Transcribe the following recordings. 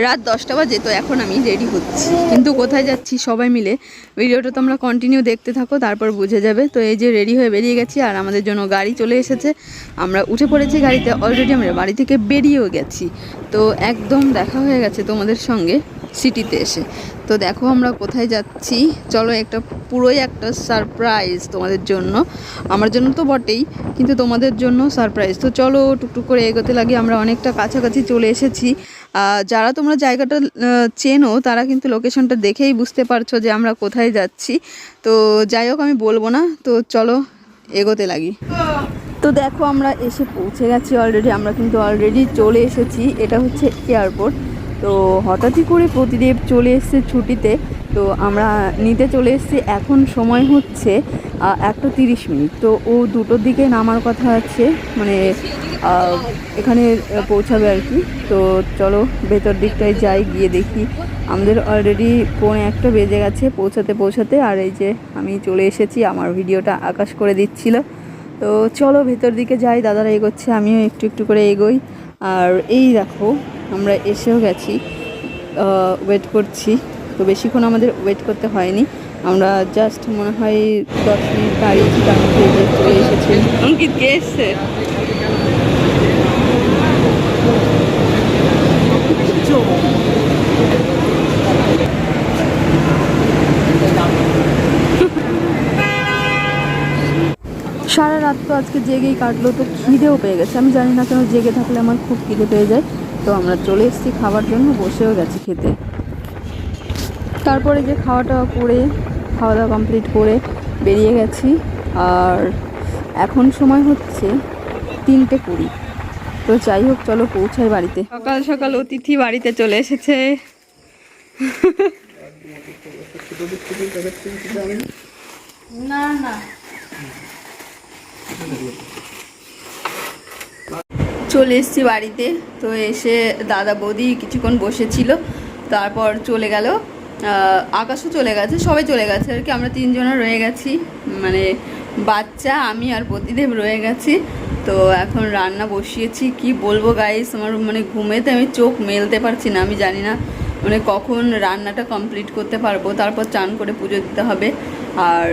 রাত 10টা বাজে, তো এখন আমি রেডি হচ্ছি, কিন্তু কোথায় যাচ্ছি সবাই মিলে ভিডিওটা তোমরা কন্টিনিউ দেখতে থাকো, তারপর বুঝে যাবে। তো এই যে রেডি হয়ে বেরিয়ে গেছি, আর আমাদের জন্য গাড়ি চলে এসেছে, আমরা উঠে পড়েছি গাড়িতে। অলরেডি আমরা বাড়ি থেকে বেরিয়েও গেছি, তো একদম দেখা হয়ে গেছে তোমাদের সঙ্গে সিটিতে এসে। তো দেখো আমরা কোথায় যাচ্ছি, চলো একটা পুরোই একটা সারপ্রাইজ তোমাদের জন্য, আমার জন্য তো বটেই, কিন্তু তোমাদের জন্য সারপ্রাইজ। তো চলো টুকটুক করে এগোতে লাগে, আমরা অনেকটা কাছাকাছি চলে এসেছি। যারা তোমরা জায়গাটা চেনো তারা কিন্তু লোকেশনটা দেখেই বুঝতে পারছো যে আমরা কোথায় যাচ্ছি। তো যাই হোক আমি বলবো না, তো চলো এগোতে লাগি। তো দেখো আমরা এসে পৌঁছে গেছি অলরেডি, আমরা কিন্তু অলরেডি চলে এসেছি। এটা হচ্ছে এয়ারপোর্ট। তো হঠাৎই করে প্রতিদেব চলে এসছে ছুটিতে, তো আমরা নিতে চলে এসেছি। এখন সময় হচ্ছে 1:30। তো ও 2টোর দিকে নামার কথা আছে, মানে এখানে পৌঁছাবে আর কি। তো চলো ভেতর দিকটায় যাই, গিয়ে দেখি। আমাদের অলরেডি 1:45 বেজে গেছে পৌঁছাতে। আর এই যে আমি চলে এসেছি, আমার ভিডিওটা আকাশ করে দিচ্ছিল। তো চলো ভেতর দিকে যাই, দাদারা এগোচ্ছে, আমিও একটু একটু করে এগোই। আর এই দেখো আমরা এসেও গেছি, ওয়েট করছি। তো বেশিক্ষণ আমাদের ওয়েট করতে হয়নি, আমরা জাস্ট মনে হয় 10 মিনিট দাঁড়িয়েছি, তার মধ্যে চলে এসেছি। অঙ্কিত কে এসছে? সারা রাত তো আজকে জেগেই কাটলো, তো খিদেও পেয়ে গেছে। আমি জানি না কেন জেগে থাকলে আমার খুব খিদে পেয়ে যায়। তো আমরা চলে এসেছি খাবার জন্য, বসেও গেছি খেতে। তারপরে যে খাওয়া দাওয়া কমপ্লিট করে বেরিয়ে গেছি। আর এখন সময় হচ্ছে 3:20। তো যাই হোক চলো পৌঁছাই বাড়িতে। সকাল সকাল অতিথি বাড়িতে চলে এসেছে। না না, চলে এসেছি বাড়িতে। তো এসে দাদা বৌদি কিছুক্ষণ বসেছিল, তারপর চলে গেল। আকাশও চলে গেছে, সবাই চলে গেছে আর কি। আমরা 3 জনা রয়ে গেছি, মানে বাচ্চা, আমি আর প্রতিদেব রয়ে গেছি। তো এখন রান্না বসিয়েছি। কি বলবো গাইস, আমার মানে ঘুমেতে আমি চোখ মেলতে পারছি না। আমি জানি না মানে কখন রান্নাটা কমপ্লিট করতে পারবো, তারপর চান করে পুজো দিতে হবে। আর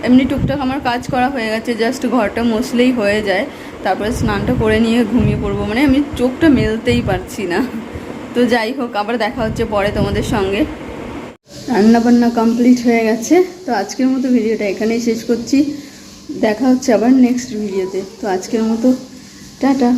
এমনি টুকটাক আমার কাজ করা হয়ে গেছে, জাস্ট ঘরটা মুছলেই হয়ে যায়। তারপরে স্নানটা করে নিয়ে ঘুমিয়ে পড়বো, মানে আমি চোখটা মেলতেই পারছি না। তো যাই হোক, আবার দেখা হচ্ছে পরে তোমাদের সঙ্গে। রান্নাবান্না কমপ্লিট হয়ে গেছে, তো আজকের মতো ভিডিওটা এখানেই শেষ করছি। দেখা হচ্ছে আবার নেক্সট ভিডিওতে। তো আজকের মতো টাটা।